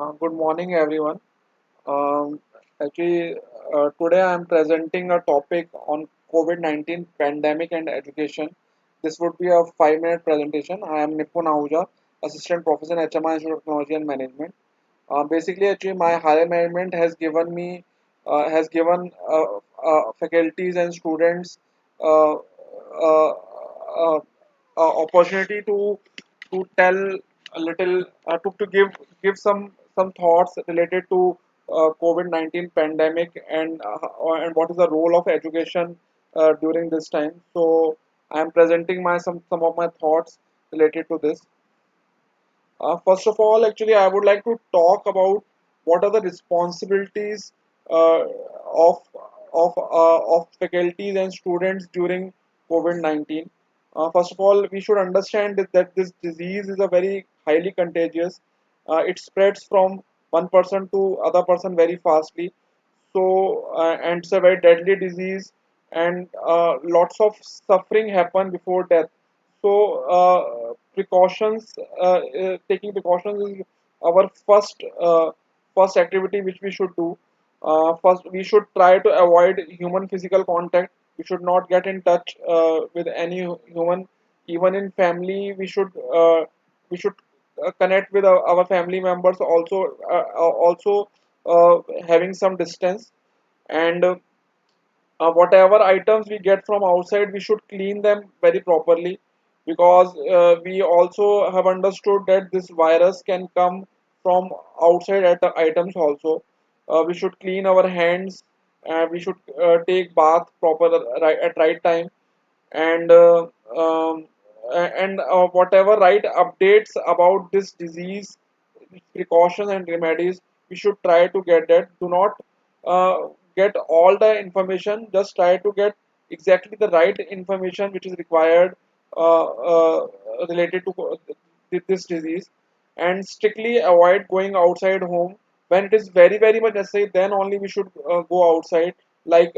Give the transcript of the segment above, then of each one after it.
Good morning, everyone. Um, Today I am presenting a topic on COVID-19 pandemic and education. This would be a 5-minute presentation. I am Nipun Ahuja, Assistant Professor in HMI Institute of Technology and Management. Actually, my higher management has given faculties and students uh, uh, uh, opportunity to tell a little to give some thoughts related to COVID-19 pandemic and what is the role of education during this time. So I am presenting my some of my thoughts related to this. First of all, actually, I would like to talk about what are the responsibilities uh, of of faculties and students during COVID-19. First of all, we should understand that this disease is a very highly contagious. It spreads from one person to other person very fastly. And it's a very deadly disease, and lots of suffering happen before death. Taking precautions is our first activity which we should do. First, we should try to avoid human physical contact. We should not get in touch with any human, even in family. We should connect with our family members. Also, having some distance, and whatever items we get from outside, we should clean them very properly, because we also have understood that this virus can come from outside items also. We should clean our hands, we should take bath proper at right time, and whatever right updates about this disease, precautions and remedies, we should try to get that. Do not get all the information, just try to get exactly the right information which is required related to this disease, and strictly avoid going outside home. When it is very much necessary, then only we should go outside, like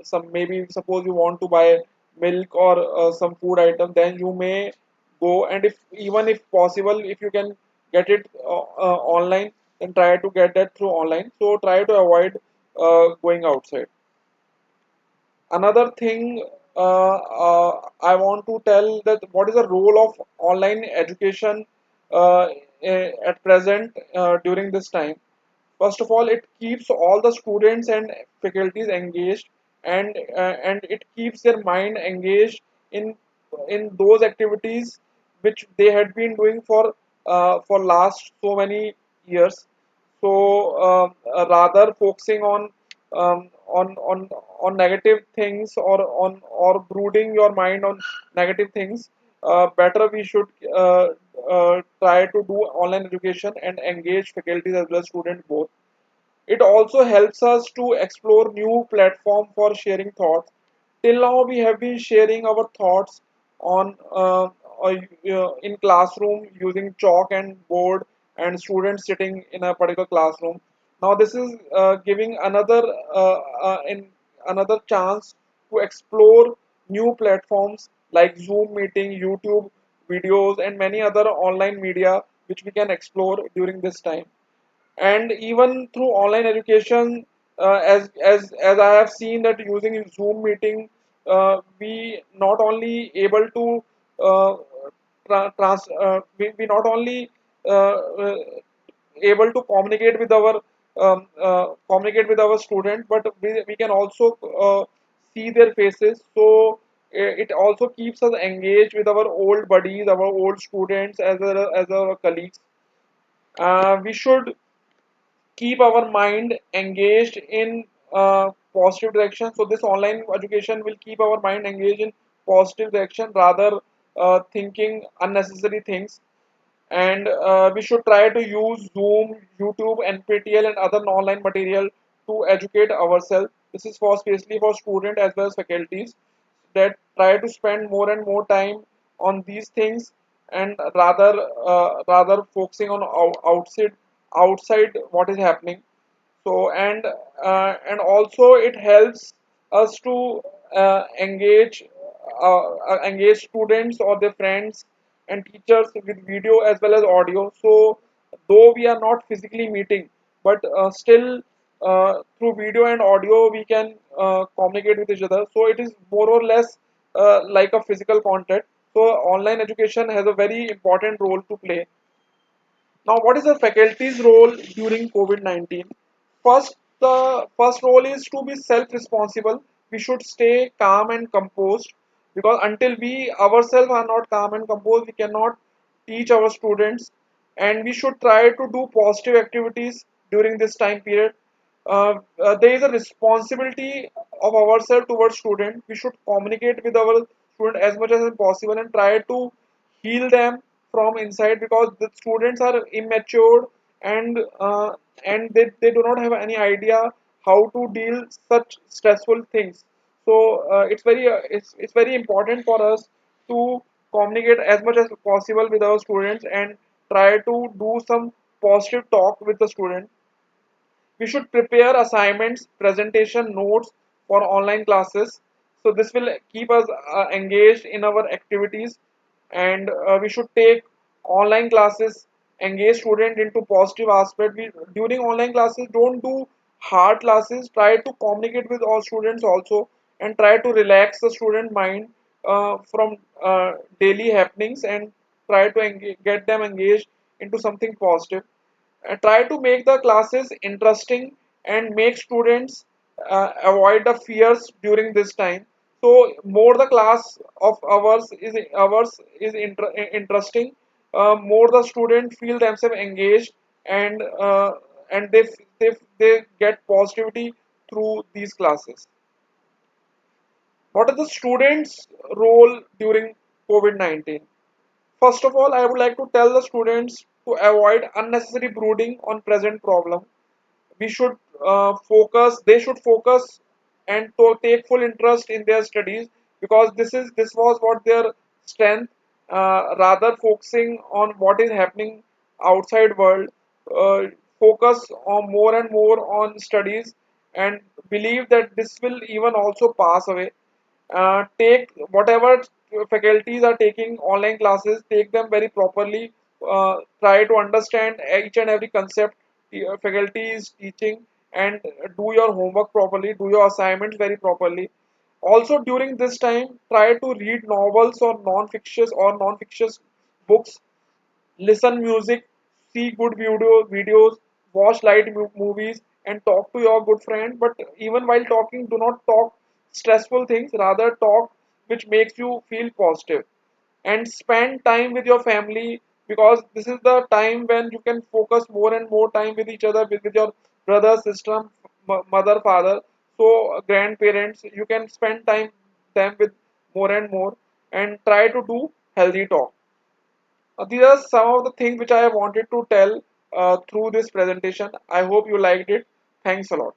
some, maybe suppose you want to buy milk or some food item, then you may go. And if, even if possible, if you can get it online, then try to get that through online. So try to avoid going outside. Another thing, I want to tell that what is the role of online education at present during this time. First of all, it keeps all the students and faculties engaged, and it keeps their mind engaged in those activities which they had been doing for last so many years. So rather focusing on negative things, or brooding your mind on negative things, better we should try to do online education and engage faculties as well as students both. It also helps us to explore new platform for sharing thoughts. Till now, we have been sharing our thoughts on in classroom using chalk and board, and students sitting in a particular classroom. Now, this is giving another chance to explore new platforms like Zoom meeting, YouTube videos, and many other online media which we can explore during this time. And even through online education, as I have seen that using Zoom meeting, we not only able to uh, we not only uh, uh, able to communicate with our student, but we can also see their faces. So it also keeps us engaged with our old buddies, our old students, as our colleagues. We should keep our mind engaged in positive direction. So this online education will keep our mind engaged in positive direction, rather thinking unnecessary things. And we should try to use Zoom, YouTube, NPTEL, and other online material to educate ourselves. This is for especially for students as well as faculties, that try to spend more and more time on these things, and rather focusing on outside what is happening. So, and also it helps us to engage students or their friends and teachers with video as well as audio. So though we are not physically meeting, but still through video and audio we can communicate with each other. So it is more or less like a physical contact. So online education has a very important role to play. Now, what is the faculty's role during COVID-19? First, the first role is to be self-responsible. We should stay calm and composed, because until we ourselves are not calm and composed, we cannot teach our students. And we should try to do positive activities during this time period. There is a responsibility of ourselves towards student. We should communicate with our student as much as possible and try to heal them from inside, because the students are immature, and they do not have any idea how to deal such stressful things. So it's very important for us to communicate as much as possible with our students and try to do some positive talk with the student. We should prepare assignments, presentation notes for online classes. So this will keep us engaged in our activities, and we should take online classes, engage student into positive aspect. We, during online classes, don't do hard classes. Try to communicate with all students also, and try to relax the student mind from daily happenings, and try to get them engaged into something positive. Try to make the classes interesting and make students avoid the fears during this time. So more the class of ours is interesting, more the student feel themselves engaged, and they get positivity through these classes. What are the students role during COVID-19? First of all, I would like to tell the students to avoid unnecessary brooding on present problem. We should they should focus and to take full interest in their studies, because this was what their strength. Rather focusing on what is happening outside world, uh, focus on more and more on studies, and believe that this will even also pass away. Take whatever faculties are taking online classes, take them very properly. Try to understand each and every concept the faculty is teaching, and do your homework properly, do your assignments very properly. Also, during this time, try to read novels or non-fictitious books, listen music, see good videos, watch light movies, and talk to your good friend. But even while talking, do not talk stressful things. Rather, talk which makes you feel positive. And spend time with your family, because this is the time when you can focus more and more time with each other, with your brother, sister, mother, father. So grandparents, you can spend time them with more and more, and try to do healthy talk. These are some of the things which I wanted to tell through this presentation. I hope you liked it. Thanks a lot.